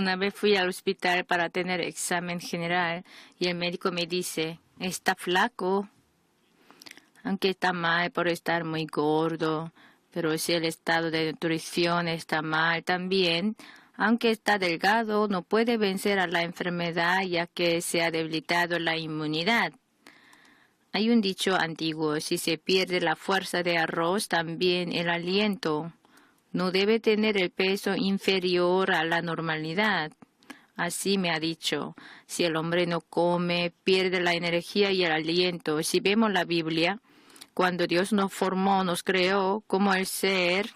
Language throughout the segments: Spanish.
Una vez fui al hospital para tener examen general y el médico me dice, está flaco, aunque está mal por estar muy gordo, pero si el estado de nutrición está mal también, aunque está delgado, no puede vencer a la enfermedad ya que se ha debilitado la inmunidad. Hay un dicho antiguo, si se pierde la fuerza de arroz, también el aliento. No debe tener el peso inferior a la normalidad. Así me ha dicho. Si el hombre no come, pierde la energía y el aliento. Si vemos la Biblia, cuando Dios nos formó, nos creó como el ser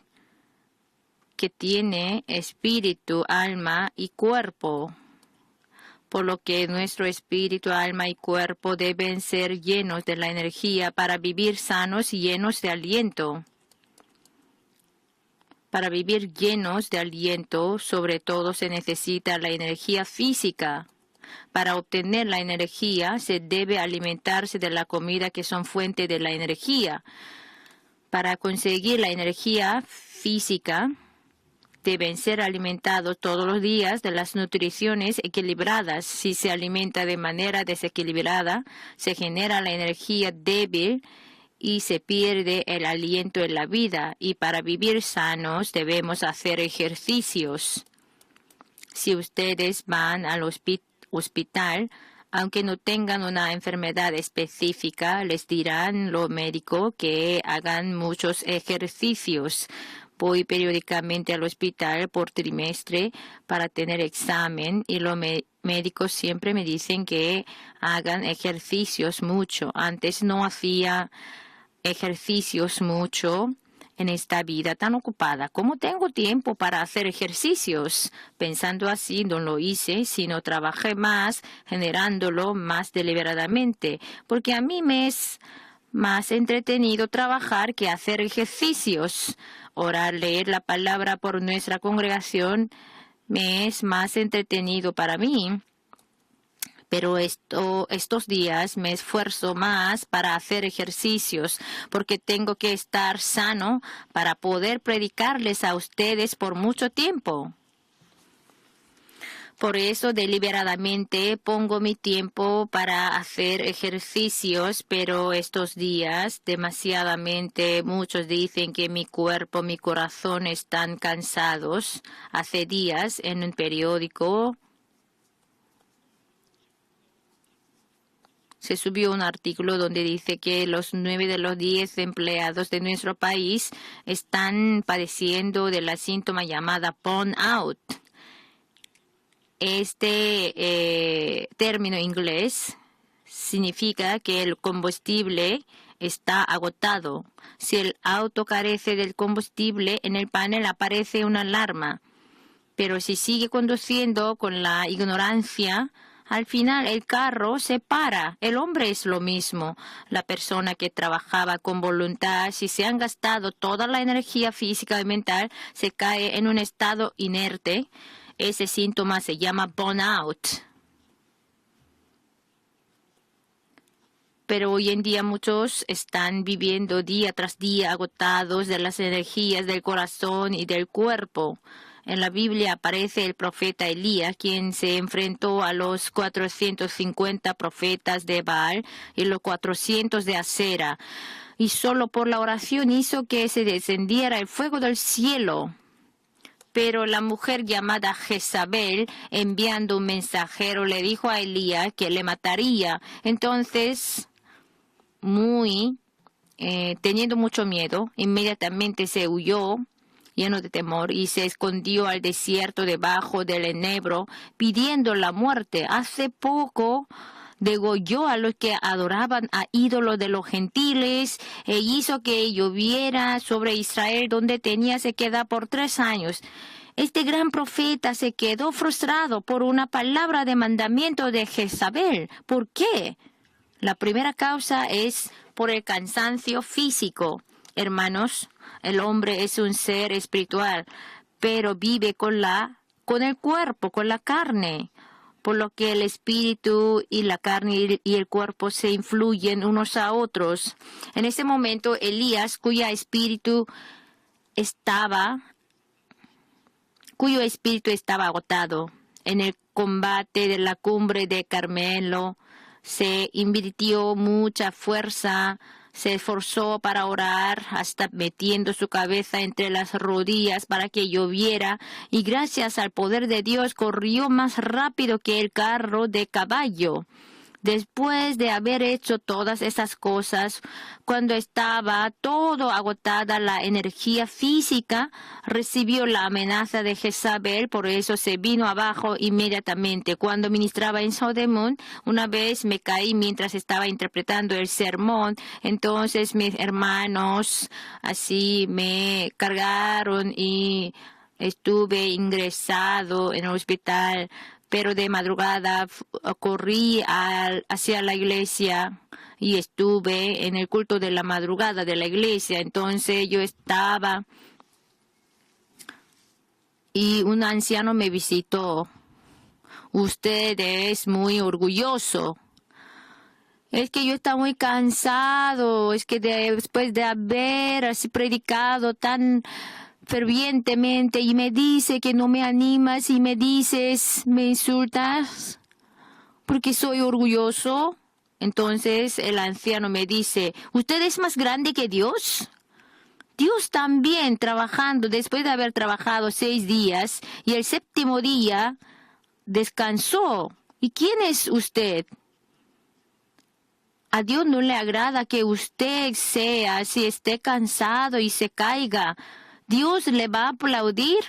que tiene espíritu, alma y cuerpo. Por lo que nuestro espíritu, alma y cuerpo deben ser llenos de la energía para vivir sanos y llenos de aliento. Para vivir llenos de aliento, sobre todo se necesita la energía física. Para obtener la energía, se debe alimentarse de la comida que son fuente de la energía. Para conseguir la energía física, deben ser alimentados todos los días de las nutriciones equilibradas. Si se alimenta de manera desequilibrada, se genera la energía débil y se pierde el aliento en la vida. Y para vivir sanos debemos hacer ejercicios. Si ustedes van al hospital, aunque no tengan una enfermedad específica, les dirán los médicos que hagan muchos ejercicios. Voy periódicamente al hospital por trimestre para tener examen y los médicos siempre me dicen que hagan ejercicios mucho. Antes no hacía ejercicios mucho en esta vida tan ocupada. ¿Cómo tengo tiempo para hacer ejercicios? Pensando así, no lo hice, sino trabajé más, generándolo más deliberadamente, porque a mí me es más entretenido trabajar que hacer ejercicios. Orar, leer la palabra por nuestra congregación me es más entretenido para mí. Pero estos días me esfuerzo más para hacer ejercicios porque tengo que estar sano para poder predicarles a ustedes por mucho tiempo. Por eso deliberadamente pongo mi tiempo para hacer ejercicios, pero estos días demasiadamente muchos dicen que mi cuerpo, mi corazón están cansados. Hace días en un periódico se subió un artículo donde dice que los 9 de los 10 empleados de nuestro país están padeciendo de la síntoma llamada burnout. Este término inglés significa que el combustible está agotado. Si el auto carece del combustible, en el panel aparece una alarma. Pero si sigue conduciendo con la ignorancia, al final el carro se para. El hombre es lo mismo. La persona que trabajaba con voluntad, si se han gastado toda la energía física y mental, se cae en un estado inerte. Ese síntoma se llama burnout. Pero hoy en día muchos están viviendo día tras día agotados de las energías del corazón y del cuerpo. En la Biblia aparece el profeta Elías, quien se enfrentó a los 450 profetas de Baal y los 400 de Asera. Y solo por la oración hizo que se descendiera el fuego del cielo. Pero la mujer llamada Jezabel, enviando un mensajero, le dijo a Elías que le mataría. Entonces, teniendo mucho miedo, inmediatamente se huyó, lleno de temor, y se escondió al desierto debajo del enebro, pidiendo la muerte. Hace poco degolló a los que adoraban a ídolos de los gentiles e hizo que lloviera sobre Israel, donde tenía sequedad por 3 años. Este gran profeta se quedó frustrado por una palabra de mandamiento de Jezabel. ¿Por qué? La primera causa es por el cansancio físico. Hermanos, el hombre es un ser espiritual, pero vive con el cuerpo, con la carne. Por lo que el espíritu y la carne y el cuerpo se influyen unos a otros. En ese momento, Elías, cuyo espíritu estaba agotado, en el combate de la cumbre de Carmelo. Se invirtió mucha fuerza, se esforzó para orar, hasta metiendo su cabeza entre las rodillas para que lloviera, y gracias al poder de Dios corrió más rápido que el carro de caballo. Después de haber hecho todas esas cosas, cuando estaba todo agotada la energía física, recibió la amenaza de Jezabel, por eso se vino abajo inmediatamente. Cuando ministraba en Sodemún, una vez me caí mientras estaba interpretando el sermón, entonces mis hermanos así me cargaron y estuve ingresado en el hospital. Pero de madrugada corrí hacia la iglesia y estuve en el culto de la madrugada de la iglesia. Entonces yo estaba y un anciano me visitó. Usted es muy orgulloso. Es que yo estaba muy cansado. Es que después de haber así predicado tan fervientemente y me dice que no me animas y me dices, me insultas porque soy orgulloso. Entonces el anciano me dice, ¿usted es más grande que Dios? Dios también trabajando, después de haber trabajado 6 días y el 7º día descansó. ¿Y quién es usted? A Dios no le agrada que usted sea, si esté cansado y se caiga. ¿Dios le va a aplaudir?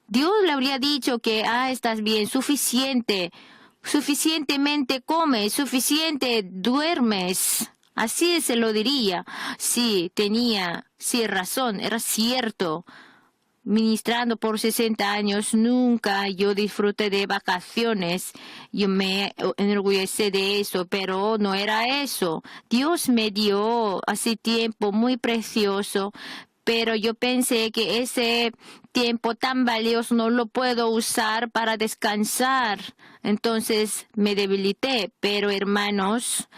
Dios le habría dicho que, estás bien, suficientemente comes, suficiente duermes. Así se lo diría. Sí, tenía razón, era cierto. Ministrando por 60 años, nunca yo disfruté de vacaciones. Yo me enorgullecí de eso, pero no era eso. Dios me dio hace tiempo muy precioso, pero yo pensé que ese tiempo tan valioso no lo puedo usar para descansar. Entonces me debilité. Pero hermanos,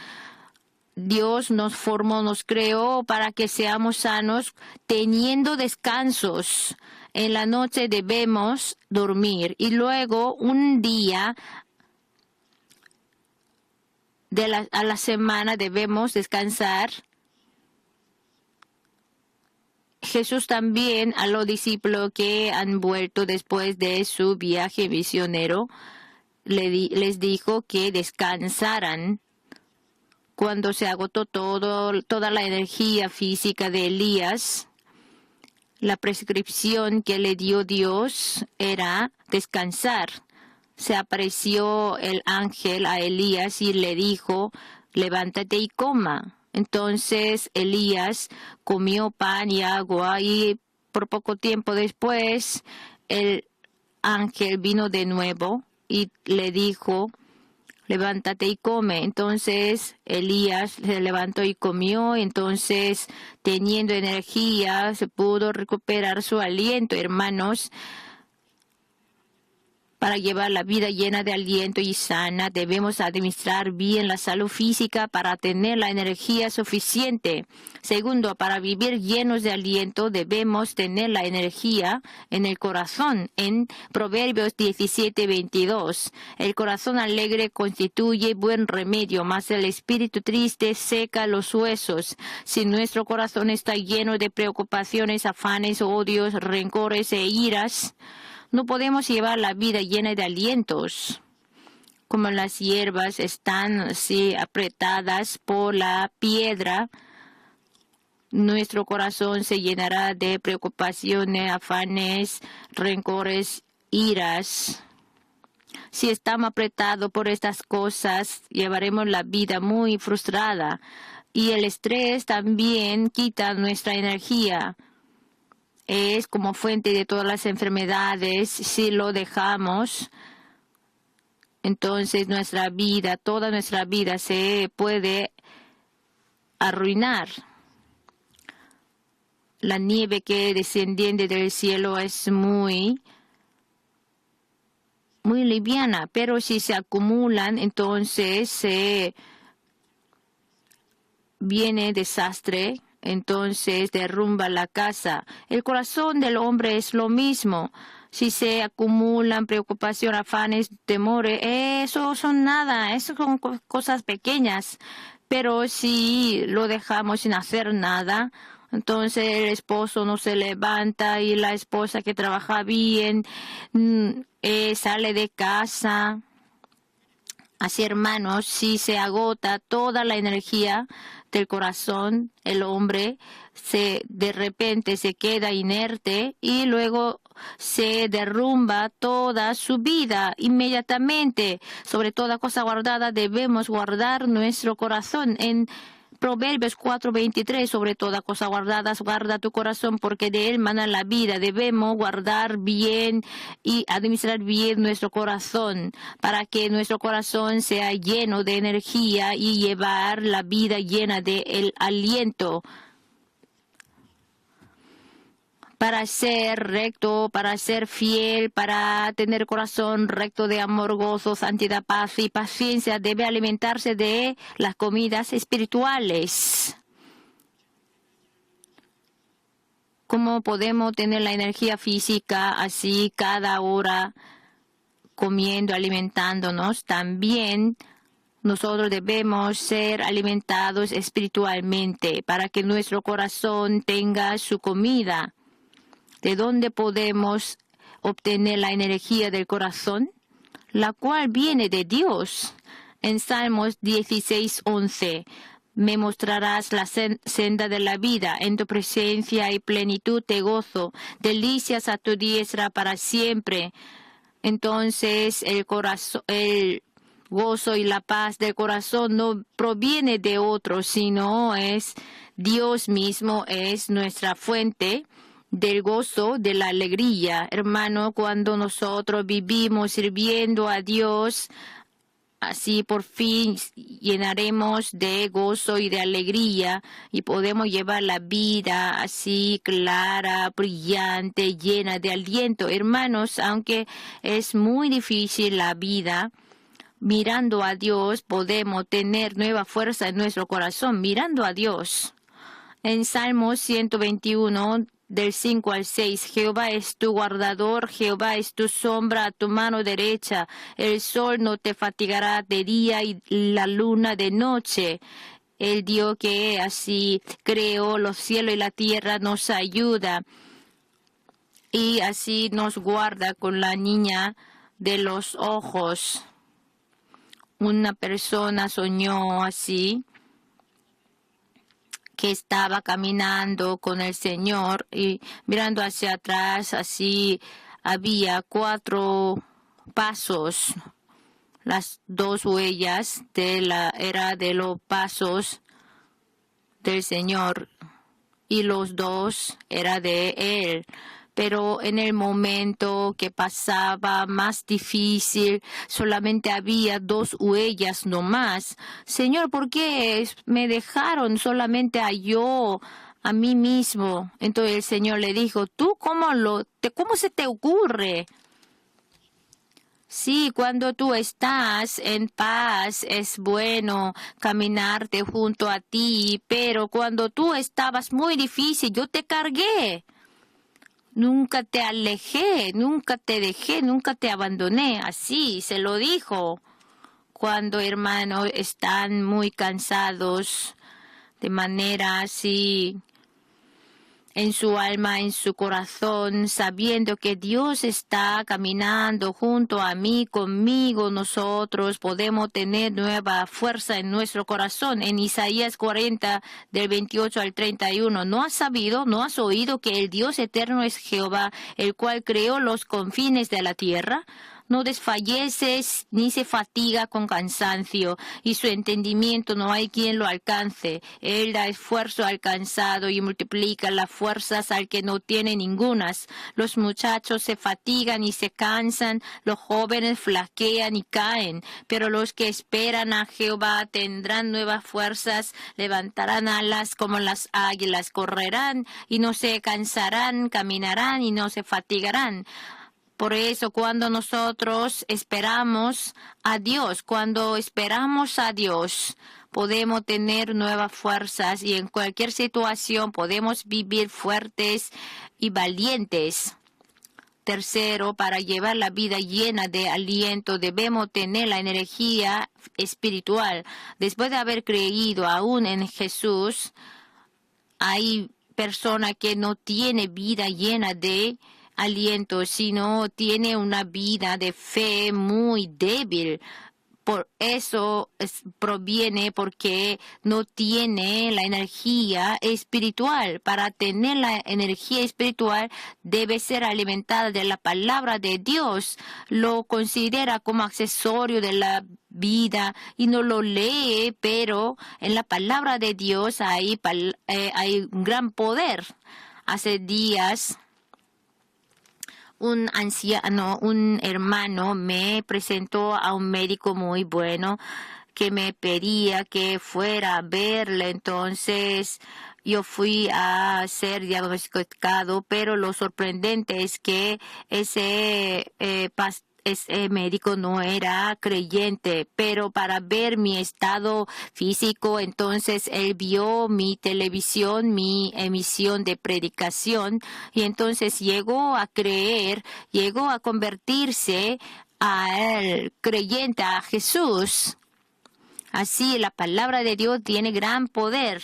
Dios nos formó, nos creó para que seamos sanos teniendo descansos. En la noche debemos dormir y luego un día a la semana debemos descansar. Jesús también a los discípulos que han vuelto después de su viaje misionero les dijo que descansaran. Cuando se agotó toda la energía física de Elías, la prescripción que le dio Dios era descansar. Se apareció el ángel a Elías y le dijo, levántate y coma. Entonces Elías comió pan y agua y por poco tiempo después el ángel vino de nuevo y le dijo, levántate y come. Entonces Elías se levantó y comió. Entonces, teniendo energía, se pudo recuperar su aliento, hermanos. Para llevar la vida llena de aliento y sana, debemos administrar bien la salud física para tener la energía suficiente. Segundo, para vivir llenos de aliento, debemos tener la energía en el corazón. En Proverbios 17:22, el corazón alegre constituye buen remedio, mas el espíritu triste seca los huesos. Si nuestro corazón está lleno de preocupaciones, afanes, odios, rencores e iras, no podemos llevar la vida llena de alientos. Como las hierbas están así apretadas por la piedra, nuestro corazón se llenará de preocupaciones, afanes, rencores, iras. Si estamos apretados por estas cosas, llevaremos la vida muy frustrada. Y el estrés también quita nuestra energía. Es como fuente de todas las enfermedades. Si lo dejamos, entonces toda nuestra vida se puede arruinar. La nieve que desciende del cielo es muy liviana, pero si se acumulan, entonces viene desastre. Entonces derrumba la casa. El corazón del hombre es lo mismo. Si se acumulan preocupación, afanes, temores, eso son nada, eso son cosas pequeñas. Pero si lo dejamos sin hacer nada, entonces el esposo no se levanta y la esposa que trabaja bien sale de casa. Así, hermanos, si se agota toda la energía del corazón, el hombre de repente se queda inerte y luego se derrumba toda su vida inmediatamente. Sobre toda cosa guardada debemos guardar nuestro corazón. En Proverbios 4:23, sobre toda cosa guardada, guarda tu corazón porque de él mana la vida. Debemos guardar bien y administrar bien nuestro corazón para que nuestro corazón sea lleno de energía y llevar la vida llena de el aliento. Para ser recto, para ser fiel, para tener corazón recto de amor, gozo, santidad, paz y paciencia, debe alimentarse de las comidas espirituales. ¿Cómo podemos tener la energía física así cada hora comiendo, alimentándonos? También nosotros debemos ser alimentados espiritualmente para que nuestro corazón tenga su comida. ¿De dónde podemos obtener la energía del corazón? La cual viene de Dios. En Salmos 16:11, me mostrarás la senda de la vida. En tu presencia y plenitud te gozo. Delicias a tu diestra para siempre. Entonces el gozo y la paz del corazón no proviene de otro, sino es Dios mismo, es nuestra fuente del gozo, de la alegría. Hermano, cuando nosotros vivimos sirviendo a Dios, así por fin llenaremos de gozo y de alegría y podemos llevar la vida así clara, brillante, llena de aliento. Hermanos, aunque es muy difícil la vida, mirando a Dios podemos tener nueva fuerza en nuestro corazón, mirando a Dios. En Salmos 121, del 5 al 6, Jehová es tu guardador, Jehová es tu sombra a tu mano derecha. El sol no te fatigará de día y la luna de noche. El Dios que así creó los cielos y la tierra nos ayuda y así nos guarda con la niña de los ojos. Una persona soñó así, que estaba caminando con el Señor y mirando hacia atrás, así había 4 pasos, las 2 huellas era de los pasos del Señor y los 2 era de Él. Pero en el momento que pasaba más difícil, solamente había 2 huellas nomás. Señor, ¿por qué me dejaron solamente a mí mismo? Entonces el Señor le dijo, ¿tú cómo se te ocurre? Sí, cuando tú estás en paz es bueno caminarte junto a ti, pero cuando tú estabas muy difícil, yo te cargué. Nunca te alejé, nunca te dejé, nunca te abandoné. Así se lo dijo. Cuando hermanos están muy cansados, de manera así, en su alma, en su corazón, sabiendo que Dios está caminando junto a mí, conmigo, nosotros podemos tener nueva fuerza en nuestro corazón. En Isaías 40, del 28 al 31, ¿no has sabido, no has oído que el Dios eterno es Jehová, el cual creó los confines de la tierra? No desfallece ni se fatiga con cansancio, y su entendimiento no hay quien lo alcance. Él da esfuerzo al cansado y multiplica las fuerzas al que no tiene ningunas. Los muchachos se fatigan y se cansan, los jóvenes flaquean y caen, pero los que esperan a Jehová tendrán nuevas fuerzas, levantarán alas como las águilas, correrán y no se cansarán, caminarán y no se fatigarán. Por eso cuando nosotros esperamos a Dios, podemos tener nuevas fuerzas y en cualquier situación podemos vivir fuertes y valientes. Tercero, para llevar la vida llena de aliento, debemos tener la energía espiritual. Después de haber creído aún en Jesús, hay personas que no tienen vida llena de aliento, sino tiene una vida de fe muy débil. Por eso proviene porque no tiene la energía espiritual. Para tener la energía espiritual debe ser alimentada de la palabra de Dios. Lo considera como accesorio de la vida y no lo lee, pero en la palabra de Dios hay un gran poder. Hace días un anciano, un hermano me presentó a un médico muy bueno que me pedía que fuera a verle. Entonces yo fui a ser diagnosticado, pero lo sorprendente es que ese médico no era creyente, pero para ver mi estado físico, entonces él vio mi televisión, mi emisión de predicación, y entonces llegó a creer, llegó a convertirse al creyente, a Jesús. Así la palabra de Dios tiene gran poder.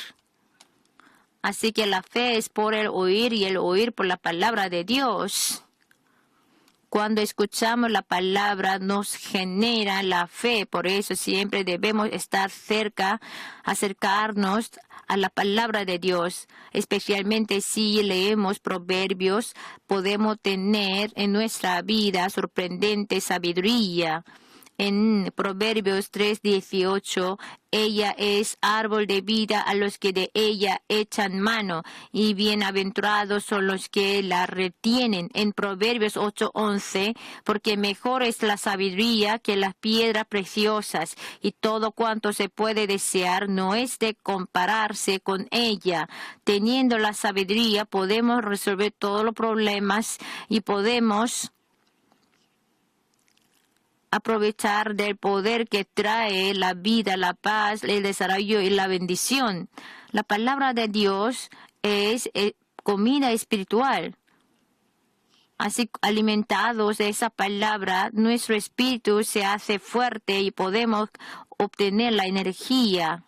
Así que la fe es por el oír y el oír por la palabra de Dios. Cuando escuchamos la palabra nos genera la fe, por eso siempre debemos estar cerca, acercarnos a la palabra de Dios. Especialmente si leemos Proverbios, podemos tener en nuestra vida sorprendente sabiduría. En Proverbios 3:18, ella es árbol de vida a los que de ella echan mano, y bienaventurados son los que la retienen. En Proverbios 8:11, porque mejor es la sabiduría que las piedras preciosas, y todo cuanto se puede desear no es de compararse con ella. Teniendo la sabiduría podemos resolver todos los problemas y podemos aprovechar del poder que trae la vida, la paz, el desarrollo y la bendición. La palabra de Dios es comida espiritual. Así, alimentados de esa palabra, nuestro espíritu se hace fuerte y podemos obtener la energía.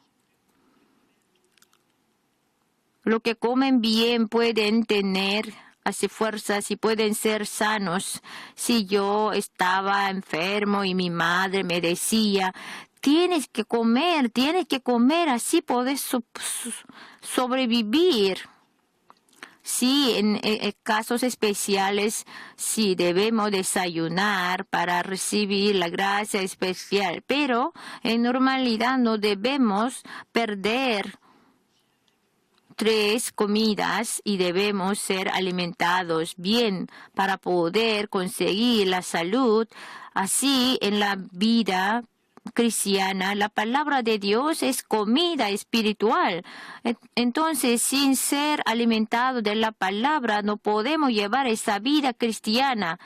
Lo que comen bien pueden tener así fuerzas y pueden ser sanos. Si yo estaba enfermo y mi madre me decía, tienes que comer, así puedes sobrevivir. Sí, en casos especiales, sí debemos desayunar para recibir la gracia especial, pero en normalidad no debemos perder 3 comidas y debemos ser alimentados bien para poder conseguir la salud. Así en la vida cristiana, la palabra de Dios es comida espiritual. Entonces, sin ser alimentados de la palabra, no podemos llevar esa vida cristiana.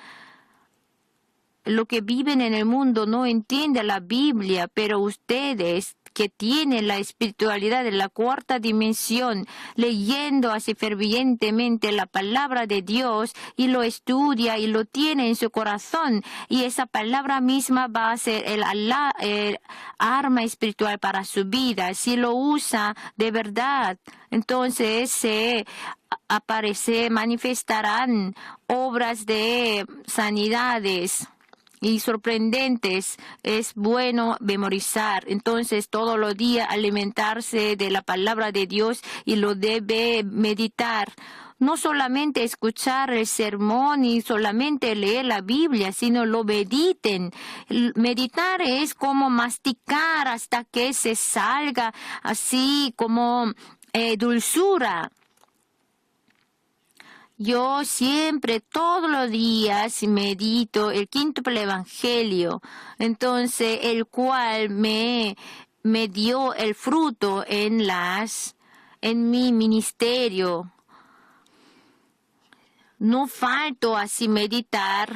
Lo que viven en el mundo no entiende la Biblia, pero ustedes que tienen la espiritualidad de la 4ª dimensión, leyendo así fervientemente la palabra de Dios y lo estudia y lo tiene en su corazón, y esa palabra misma va a ser el arma espiritual para su vida. Si lo usa de verdad, entonces se manifestarán obras de sanidades y sorprendentes. Es bueno memorizar. Entonces, todos los días alimentarse de la palabra de Dios y lo debe meditar. No solamente escuchar el sermón y solamente leer la Biblia, sino lo mediten. Meditar es como masticar hasta que se salga así como dulzura. Yo siempre, todos los días, medito el quíntuple evangelio, entonces el cual me dio el fruto en mi ministerio. No falto así meditar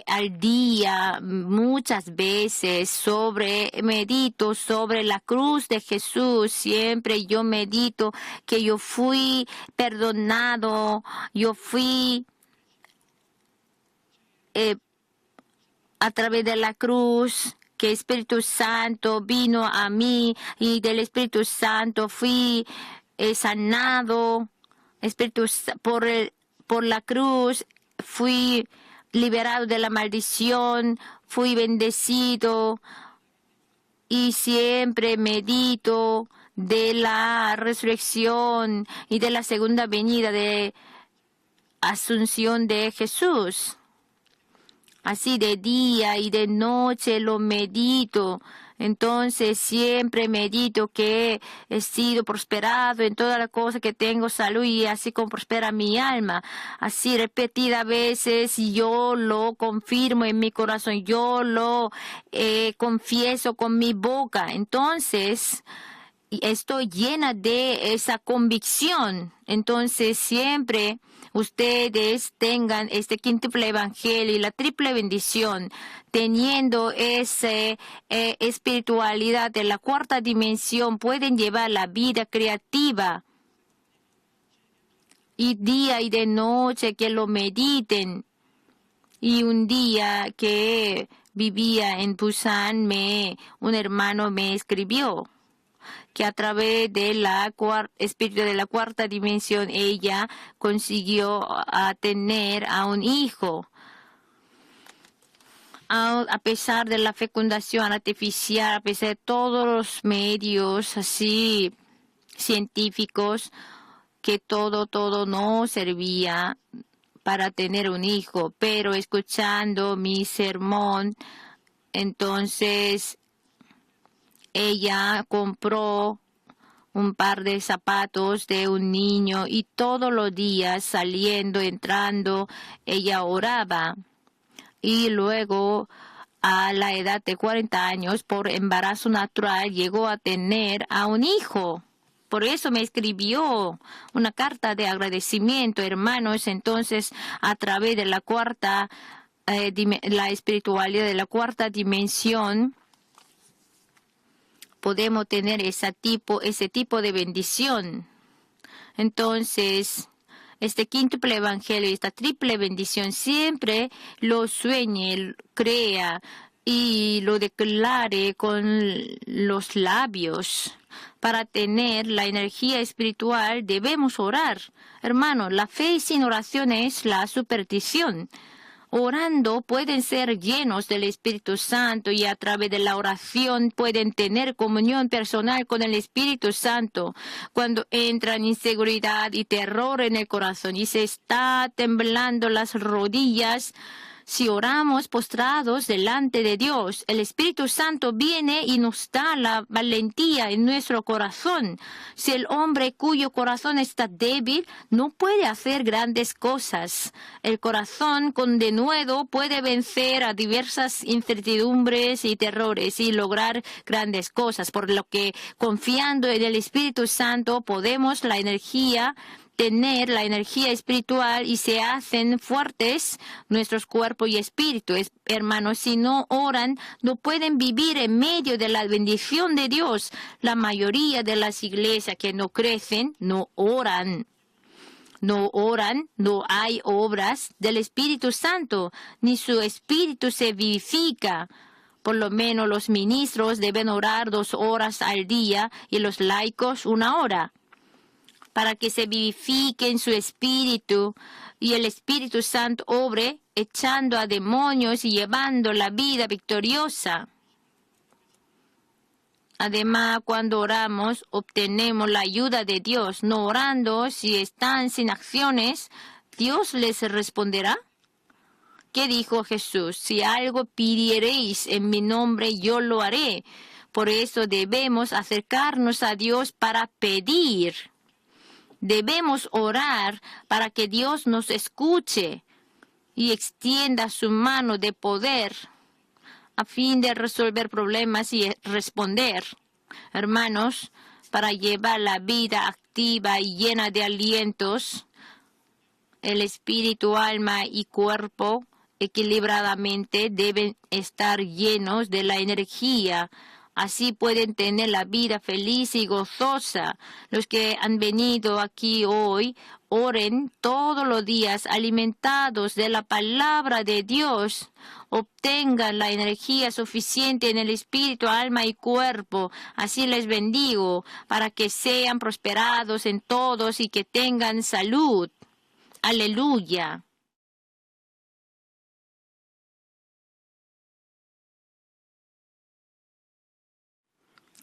al día muchas veces medito sobre la cruz de Jesús. Siempre yo medito que yo fui perdonado, yo fui a través de la cruz, que el Espíritu Santo vino a mí y del Espíritu Santo fui sanado. Por la cruz fui liberado de la maldición, fui bendecido y siempre medito de la resurrección y de la segunda venida de Asunción de Jesús. Así de día y de noche lo medito. Entonces siempre medito que he sido prosperado en toda la cosa que tengo salud y así como prospera mi alma. Así repetidas veces yo lo confirmo en mi corazón, yo lo confieso con mi boca. Entonces estoy llena de esa convicción. Entonces siempre ustedes tengan este quíntuple evangelio y la triple bendición, teniendo esa espiritualidad de la cuarta dimensión, pueden llevar la vida creativa y día y de noche que lo mediten. Y un día que vivía en Busan, un hermano me escribió que a través de la espíritu de la cuarta dimensión ella consiguió tener a un hijo. A pesar de la fecundación artificial, a pesar de todos los medios así científicos, que todo no servía para tener un hijo, pero escuchando mi sermón, entonces ella compró un par de zapatos de un niño y todos los días saliendo, entrando, ella oraba. Y luego a la edad de 40 años, por embarazo natural, llegó a tener a un hijo. Por eso me escribió una carta de agradecimiento, hermanos. Entonces, a través de la la espiritualidad de la cuarta dimensión, podemos tener ese tipo de bendición. Entonces, este quíntuple evangelio, esta triple bendición, siempre lo sueñe, crea y lo declare con los labios. Para tener la energía espiritual debemos orar. Hermano, la fe sin oración es la superstición. Orando pueden ser llenos del Espíritu Santo y a través de la oración pueden tener comunión personal con el Espíritu Santo. Cuando entran inseguridad y terror en el corazón y se está temblando las rodillas, si oramos postrados delante de Dios, el Espíritu Santo viene y nos da la valentía en nuestro corazón. Si el hombre cuyo corazón está débil no puede hacer grandes cosas. El corazón con denuedo puede vencer a diversas incertidumbres y terrores y lograr grandes cosas. Por lo que confiando en el Espíritu Santo podemos tener la energía espiritual y se hacen fuertes nuestros cuerpos y espíritu. Hermanos, si no oran, no pueden vivir en medio de la bendición de Dios. La mayoría de las iglesias que no crecen, no oran. No oran, no hay obras del Espíritu Santo, ni su espíritu se vivifica. Por lo menos los ministros deben orar 2 horas al día y los laicos 1 hora. Para que se vivifique en su espíritu y el Espíritu Santo obre, echando a demonios y llevando la vida victoriosa. Además, cuando oramos, obtenemos la ayuda de Dios. No orando, si están sin acciones, ¿Dios les responderá? ¿Qué dijo Jesús? Si algo pidiereis en mi nombre, yo lo haré. Por eso debemos acercarnos a Dios para pedir. Debemos orar para que Dios nos escuche y extienda su mano de poder a fin de resolver problemas y responder. Hermanos, para llevar la vida activa y llena de alientos, el espíritu, alma y cuerpo equilibradamente deben estar llenos de la energía Así pueden tener la vida feliz y gozosa. Los que han venido aquí hoy, oren todos los días alimentados de la palabra de Dios. Obtengan la energía suficiente en el espíritu, alma y cuerpo. Así les bendigo para que sean prosperados en todos y que tengan salud. Aleluya.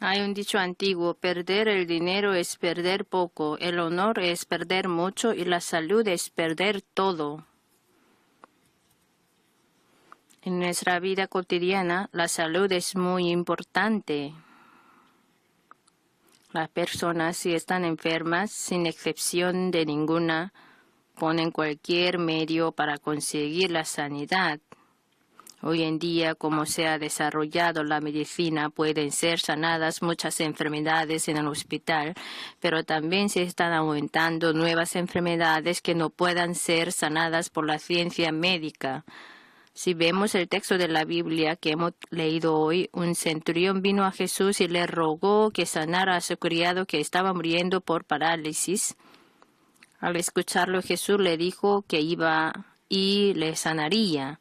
Hay un dicho antiguo: perder el dinero es perder poco, el honor es perder mucho y la salud es perder todo. En nuestra vida cotidiana, la salud es muy importante. Las personas, si están enfermas, sin excepción de ninguna, ponen cualquier medio para conseguir la sanidad. Hoy en día, como se ha desarrollado la medicina, pueden ser sanadas muchas enfermedades en el hospital, pero también se están aumentando nuevas enfermedades que no puedan ser sanadas por la ciencia médica. Si vemos el texto de la Biblia que hemos leído hoy, un centurión vino a Jesús y le rogó que sanara a su criado que estaba muriendo por parálisis. Al escucharlo, Jesús le dijo que iba y le sanaría.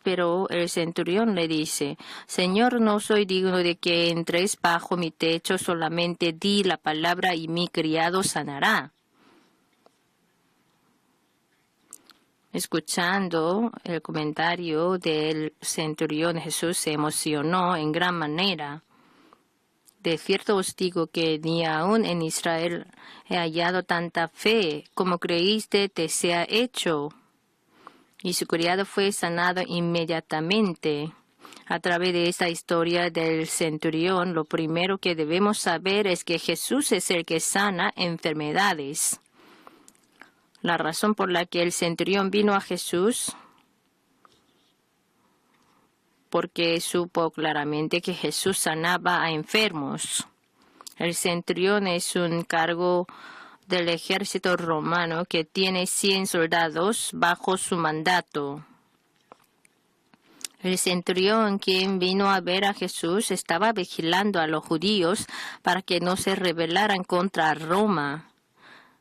Pero el centurión le dice: Señor, no soy digno de que entres bajo mi techo, solamente di la palabra y mi criado sanará. Escuchando el comentario del centurión, Jesús se emocionó en gran manera. De cierto os digo que ni aun en Israel he hallado tanta fe. Como creíste, te sea hecho. Y su criado fue sanado inmediatamente. A través de esta historia del centurión, lo primero que debemos saber es que Jesús es el que sana enfermedades. La razón por la que el centurión vino a Jesús, porque supo claramente que Jesús sanaba a enfermos. El centurión es un cargo del ejército romano que tiene 100 soldados bajo su mandato. El centurión, quien vino a ver a Jesús, estaba vigilando a los judíos para que no se rebelaran contra Roma.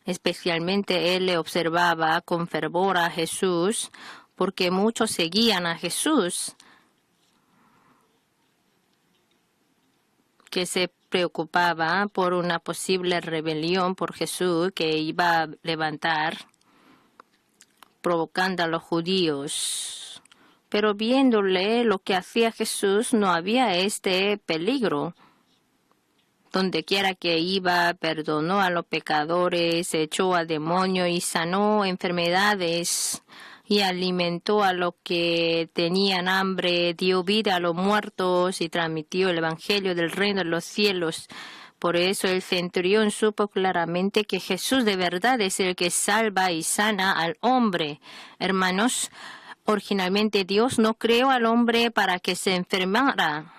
Especialmente él le observaba con fervor a Jesús, porque muchos seguían a Jesús, que se preocupaba por una posible rebelión por Jesús que iba a levantar, provocando a los judíos. Pero viéndole lo que hacía Jesús, no había este peligro. Donde quiera que iba, perdonó a los pecadores, echó al demonio y sanó enfermedades, y alimentó a los que tenían hambre, dio vida a los muertos y transmitió el evangelio del reino de los cielos. Por eso el centurión supo claramente que Jesús de verdad es el que salva y sana al hombre. Hermanos, originalmente Dios no creó al hombre para que se enfermara.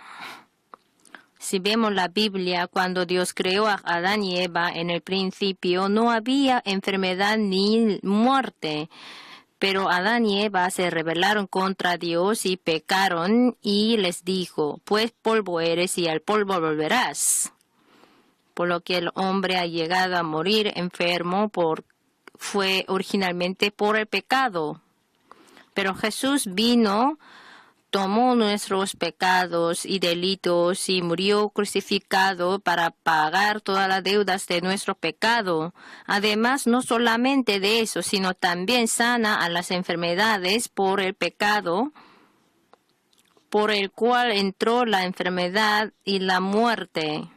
Si vemos la Biblia, cuando Dios creó a Adán y Eva en el principio, no había enfermedad ni muerte. Pero Adán y Eva se rebelaron contra Dios y pecaron, y les dijo: pues polvo eres y al polvo volverás. Por lo que el hombre ha llegado a morir enfermo fue originalmente por el pecado. Pero Jesús vino, tomó nuestros pecados y delitos y murió crucificado para pagar todas las deudas de nuestro pecado. Además, no solamente de eso, sino también sana a las enfermedades por el pecado, por el cual entró la enfermedad y la muerte.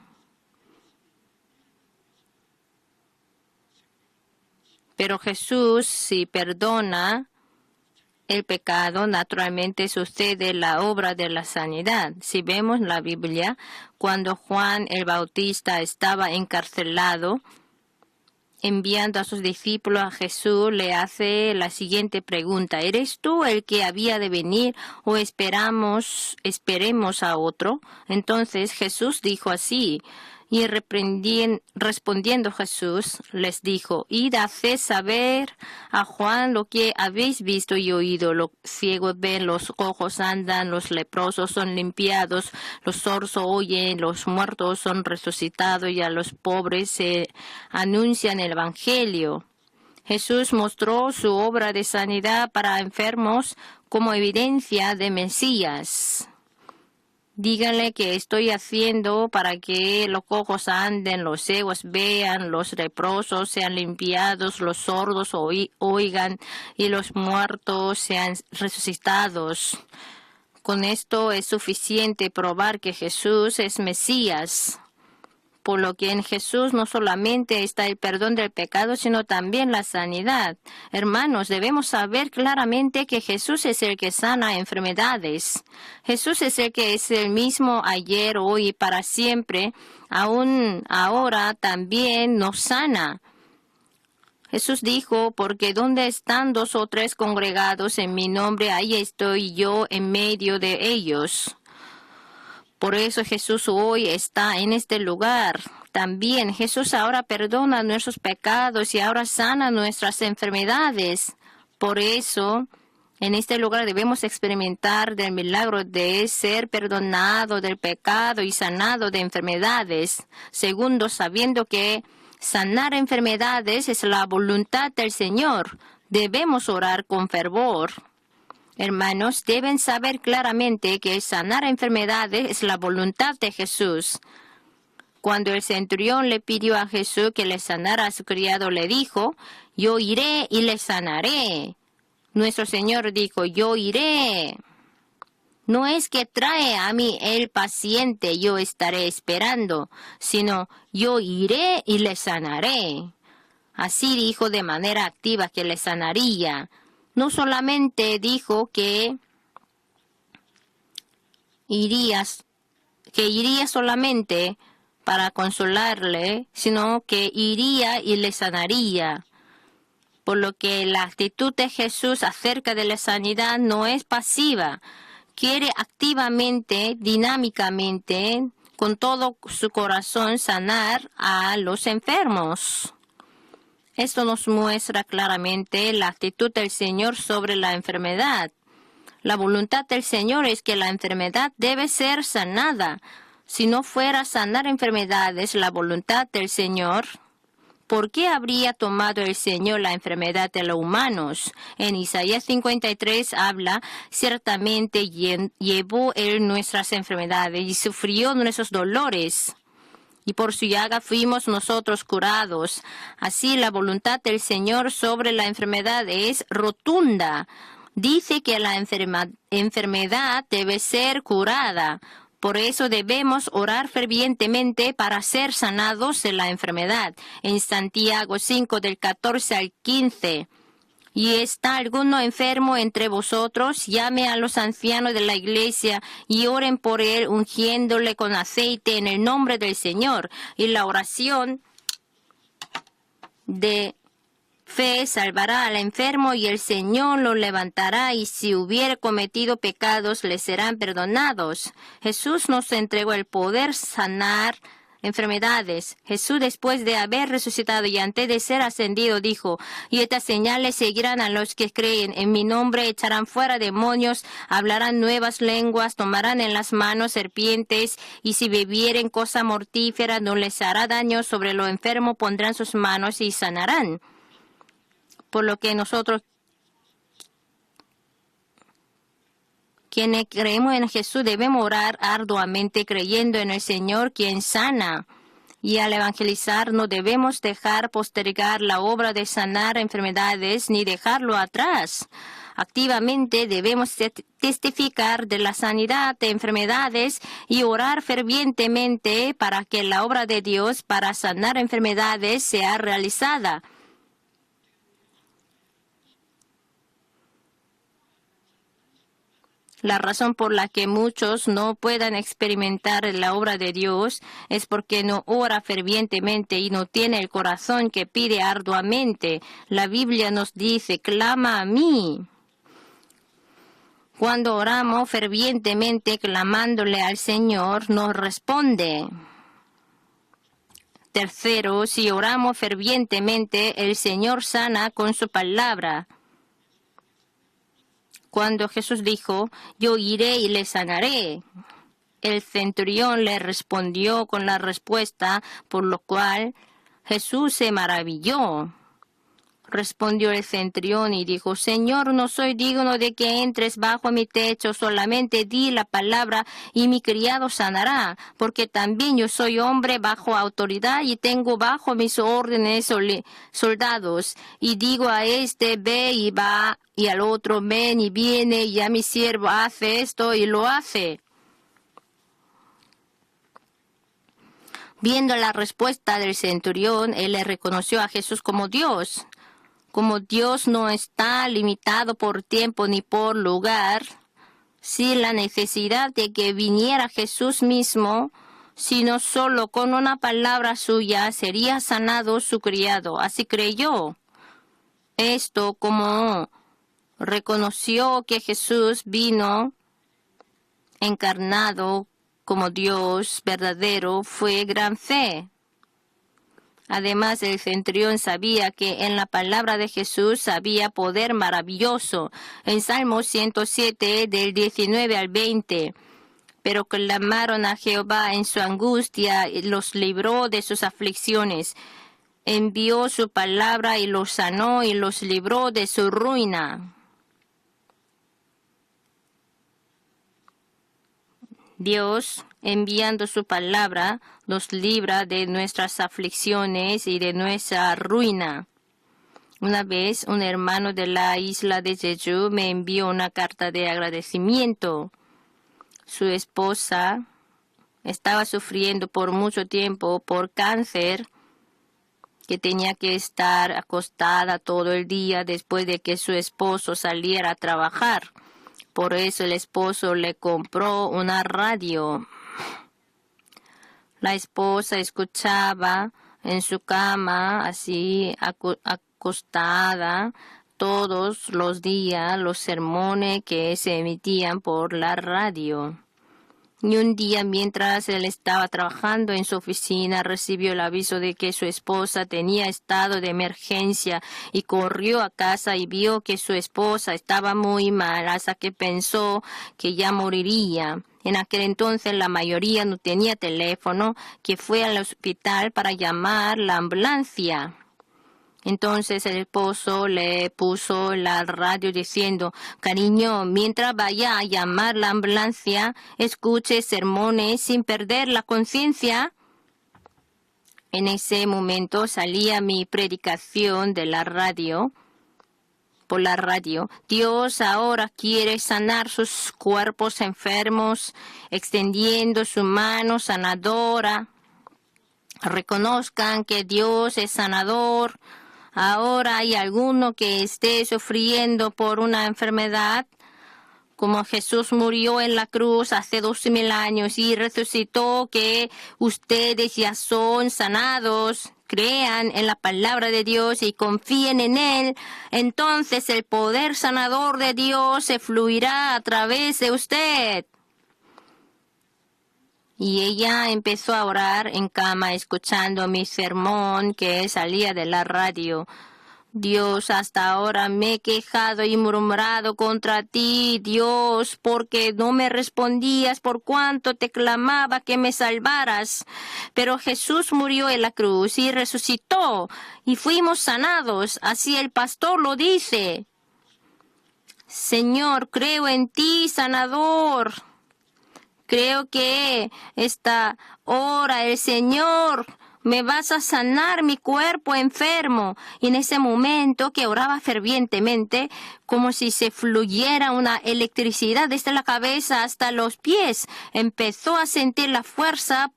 Pero Jesús, si perdona el pecado, naturalmente sucede la obra de la sanidad. Si vemos la Biblia, cuando Juan el Bautista estaba encarcelado, enviando a sus discípulos a Jesús, le hace la siguiente pregunta: ¿eres tú el que había de venir o esperemos a otro? Entonces Jesús dijo así: Y respondiendo Jesús les dijo: id a hacer saber a Juan lo que habéis visto y oído. Los ciegos ven, los cojos andan, los leprosos son limpiados, los sordos oyen, los muertos son resucitados y a los pobres se anuncian el Evangelio. Jesús mostró su obra de sanidad para enfermos como evidencia de Mesías. Díganle que estoy haciendo para que los cojos anden, los ciegos vean, los leprosos sean limpiados, los sordos oigan y los muertos sean resucitados. Con esto es suficiente probar que Jesús es Mesías. Por lo que en Jesús no solamente está el perdón del pecado, sino también la sanidad. Hermanos, debemos saber claramente que Jesús es el que sana enfermedades. Jesús es el que es el mismo ayer, hoy y para siempre. Aún ahora también nos sana. Jesús dijo: porque donde están 2 o 3 congregados en mi nombre, ahí estoy yo en medio de ellos. Por eso Jesús hoy está en este lugar. También Jesús ahora perdona nuestros pecados y ahora sana nuestras enfermedades. Por eso, en este lugar debemos experimentar del milagro de ser perdonado del pecado y sanado de enfermedades. Segundo, sabiendo que sanar enfermedades es la voluntad del Señor, debemos orar con fervor. Hermanos, deben saber claramente que sanar enfermedades es la voluntad de Jesús. Cuando el centurión le pidió a Jesús que le sanara a su criado, le dijo: yo iré y le sanaré. Nuestro Señor dijo: yo iré. No es que trae a mí el paciente, yo estaré esperando, sino yo iré y le sanaré. Así dijo de manera activa que le sanaría. No solamente dijo que iría solamente para consolarle, sino que iría y le sanaría. Por lo que la actitud de Jesús acerca de la sanidad no es pasiva. Quiere activamente, dinámicamente, con todo su corazón sanar a los enfermos. Esto nos muestra claramente la actitud del Señor sobre la enfermedad. La voluntad del Señor es que la enfermedad debe ser sanada. Si no fuera sanar enfermedades la voluntad del Señor, ¿por qué habría tomado el Señor la enfermedad de los humanos? En Isaías 53 habla: ciertamente llevó Él nuestras enfermedades y sufrió nuestros dolores. Y por su llaga fuimos nosotros curados. Así la voluntad del Señor sobre la enfermedad es rotunda. Dice que la enfermedad debe ser curada. Por eso debemos orar fervientemente para ser sanados de la enfermedad. En Santiago 5 del 14 al 15. ¿Y está alguno enfermo entre vosotros? Llame a los ancianos de la iglesia y oren por él, ungiéndole con aceite en el nombre del Señor. Y la oración de fe salvará al enfermo y el Señor lo levantará, y si hubiere cometido pecados le serán perdonados. Jesús nos entregó el poder sanar enfermedades. Jesús, después de haber resucitado y antes de ser ascendido, dijo: y estas señales seguirán a los que creen. En mi nombre echarán fuera demonios, hablarán nuevas lenguas, tomarán en las manos serpientes, y si bebieren cosa mortífera no les hará daño. Sobre lo enfermo pondrán sus manos y sanarán. Por lo que nosotros, quienes creemos en Jesús, debemos orar arduamente creyendo en el Señor, quien sana. Y al evangelizar no debemos dejar postergar la obra de sanar enfermedades ni dejarlo atrás. Activamente debemos testificar de la sanidad de enfermedades y orar fervientemente para que la obra de Dios para sanar enfermedades sea realizada. La razón por la que muchos no puedan experimentar la obra de Dios es porque no ora fervientemente y no tiene el corazón que pide arduamente. La Biblia nos dice: clama a mí. Cuando oramos fervientemente clamándole al Señor, nos responde. Tercero, si oramos fervientemente, el Señor sana con su palabra. Cuando Jesús dijo, yo iré y le sanaré, el centurión le respondió con la respuesta, por lo cual Jesús se maravilló. Respondió el centurión y dijo, Señor, no soy digno de que entres bajo mi techo, solamente di la palabra y mi criado sanará, porque también yo soy hombre bajo autoridad y tengo bajo mis órdenes soldados. Y digo a este, ve y va, y al otro, ven y viene, y a mi siervo hace esto y lo hace. Viendo la respuesta del centurión, él le reconoció a Jesús como Dios. Como Dios no está limitado por tiempo ni por lugar, sin la necesidad de que viniera Jesús mismo, sino solo con una palabra suya sería sanado su criado. Así creyó. Esto como reconoció que Jesús vino encarnado como Dios verdadero, fue gran fe. Además, el centurión sabía que en la palabra de Jesús había poder maravilloso. En Salmo 107, del 19 al 20. Pero clamaron a Jehová en su angustia y los libró de sus aflicciones. Envió su palabra y los sanó y los libró de su ruina. Dios, enviando su palabra, nos libra de nuestras aflicciones y de nuestra ruina. Una vez, un hermano de la isla de Jeju me envió una carta de agradecimiento. Su esposa estaba sufriendo por mucho tiempo por cáncer, que tenía que estar acostada todo el día después de que su esposo saliera a trabajar. Por eso el esposo le compró una radio. La esposa escuchaba en su cama, así acostada, todos los días los sermones que se emitían por la radio. Y un día, mientras él estaba trabajando en su oficina, recibió el aviso de que su esposa tenía estado de emergencia y corrió a casa y vio que su esposa estaba muy mal, hasta que pensó que ya moriría. En aquel entonces la mayoría no tenía teléfono, que fue al hospital para llamar la ambulancia. Entonces el esposo le puso la radio diciendo, cariño, mientras vaya a llamar la ambulancia, escuche sermones sin perder la conciencia. En ese momento salía mi predicación de la radio, por la radio. Dios ahora quiere sanar sus cuerpos enfermos, extendiendo su mano sanadora. Reconozcan que Dios es sanador. Ahora hay alguno que esté sufriendo por una enfermedad, como Jesús murió en la cruz hace 2000 años y resucitó, que ustedes ya son sanados. Crean en la palabra de Dios y confíen en Él. Entonces el poder sanador de Dios se fluirá a través de usted. Y ella empezó a orar en cama, escuchando mi sermón que salía de la radio. Dios, hasta ahora me he quejado y murmurado contra ti, Dios, porque no me respondías por cuanto te clamaba que me salvaras. Pero Jesús murió en la cruz y resucitó, y fuimos sanados. Así el pastor lo dice. Señor, creo en ti, sanador. Creo que esta hora el Señor me vas a sanar mi cuerpo enfermo. Y en ese momento que oraba fervientemente, como si se fluyera una electricidad desde la cabeza hasta los pies, empezó a sentir una fuerza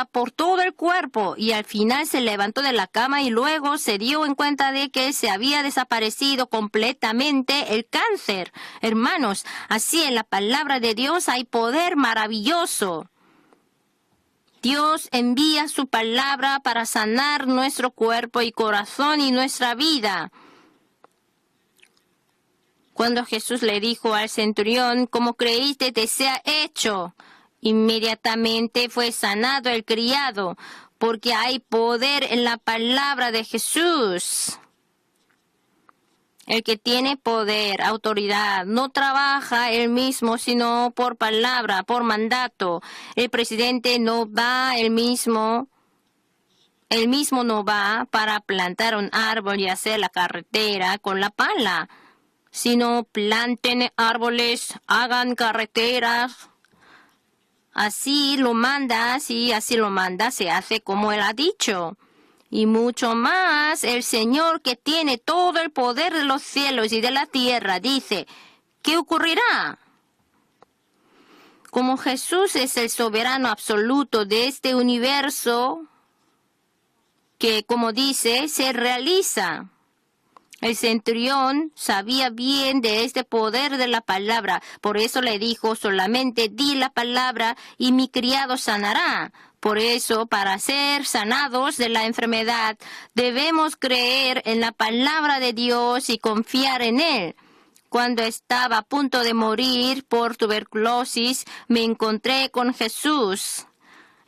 por todo el cuerpo, y al final se levantó de la cama y luego se dio en cuenta de que se había desaparecido completamente el cáncer. Hermanos, así en la palabra de Dios hay poder maravilloso. Dios envía su palabra para sanar nuestro cuerpo y corazón y nuestra vida. Cuando Jesús le dijo al centurión, como creíste, te sea hecho. Inmediatamente fue sanado el criado, porque hay poder en la palabra de Jesús. El que tiene poder, autoridad, no trabaja él mismo, sino por palabra, por mandato. El presidente no va él mismo no va para plantar un árbol y hacer la carretera con la pala, sino planten árboles, hagan carreteras. Así lo manda, se hace como él ha dicho. Y mucho más, el Señor que tiene todo el poder de los cielos y de la tierra, dice, ¿qué ocurrirá? Como Jesús es el soberano absoluto de este universo, que, como dice, se realiza. El centurión sabía bien de este poder de la palabra, por eso le dijo, solamente di la palabra y mi criado sanará. Por eso, para ser sanados de la enfermedad, debemos creer en la palabra de Dios y confiar en Él. Cuando estaba a punto de morir por tuberculosis, me encontré con Jesús.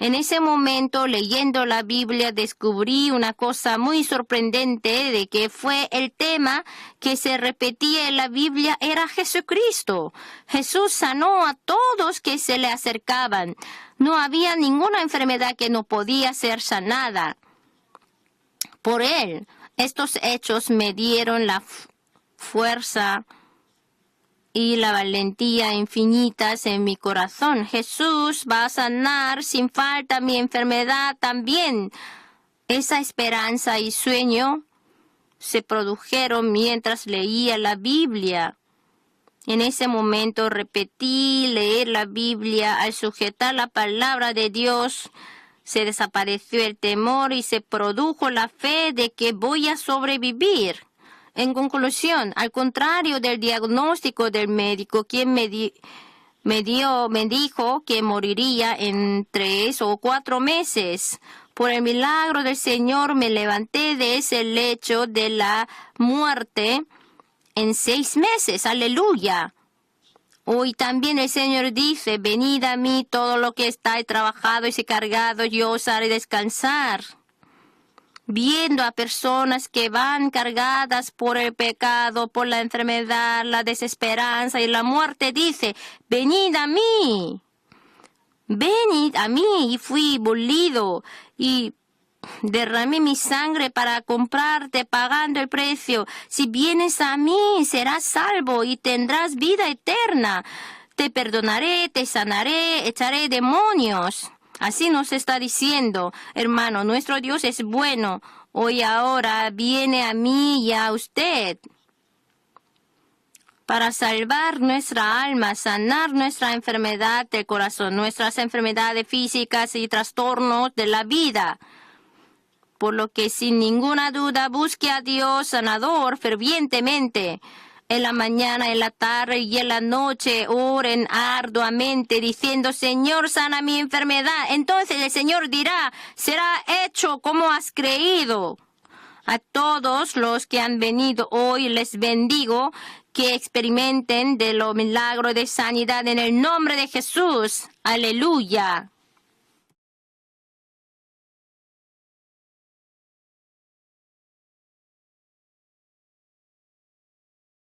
En ese momento, leyendo la Biblia, descubrí una cosa muy sorprendente de que fue el tema que se repetía en la Biblia era Jesucristo. Jesús sanó a todos que se le acercaban. No había ninguna enfermedad que no podía ser sanada por Él. Estos hechos me dieron la fuerza y la valentía infinitas en mi corazón. Jesús va a sanar sin falta mi enfermedad también. Esa esperanza y sueño se produjeron mientras leía la Biblia. En ese momento repetí leer la Biblia. Al sujetar la palabra de Dios, se desapareció el temor y se produjo la fe de que voy a sobrevivir. En conclusión, al contrario del diagnóstico del médico, quien me dijo que moriría en 3 o 4 meses. Por el milagro del Señor me levanté de ese lecho de la muerte en 6 meses. ¡Aleluya! Hoy también el Señor dice, venid a mí todo lo que estáis trabajados y cargados, yo os haré descansar. Viendo a personas que van cargadas por el pecado, por la enfermedad, la desesperanza y la muerte, dice, venid a mí. Venid a mí. Y fui molido y derramé mi sangre para comprarte pagando el precio. Si vienes a mí, serás salvo y tendrás vida eterna. Te perdonaré, te sanaré, echaré demonios. Así nos está diciendo, hermano, nuestro Dios es bueno. Hoy ahora viene a mí y a usted para salvar nuestra alma, sanar nuestra enfermedad del corazón, nuestras enfermedades físicas y trastornos de la vida. Por lo que sin ninguna duda busque a Dios sanador fervientemente. En la mañana, en la tarde y en la noche oren arduamente diciendo, Señor, sana mi enfermedad. Entonces el Señor dirá, será hecho como has creído. A todos los que han venido hoy les bendigo, que experimenten de los milagros de sanidad en el nombre de Jesús. Aleluya.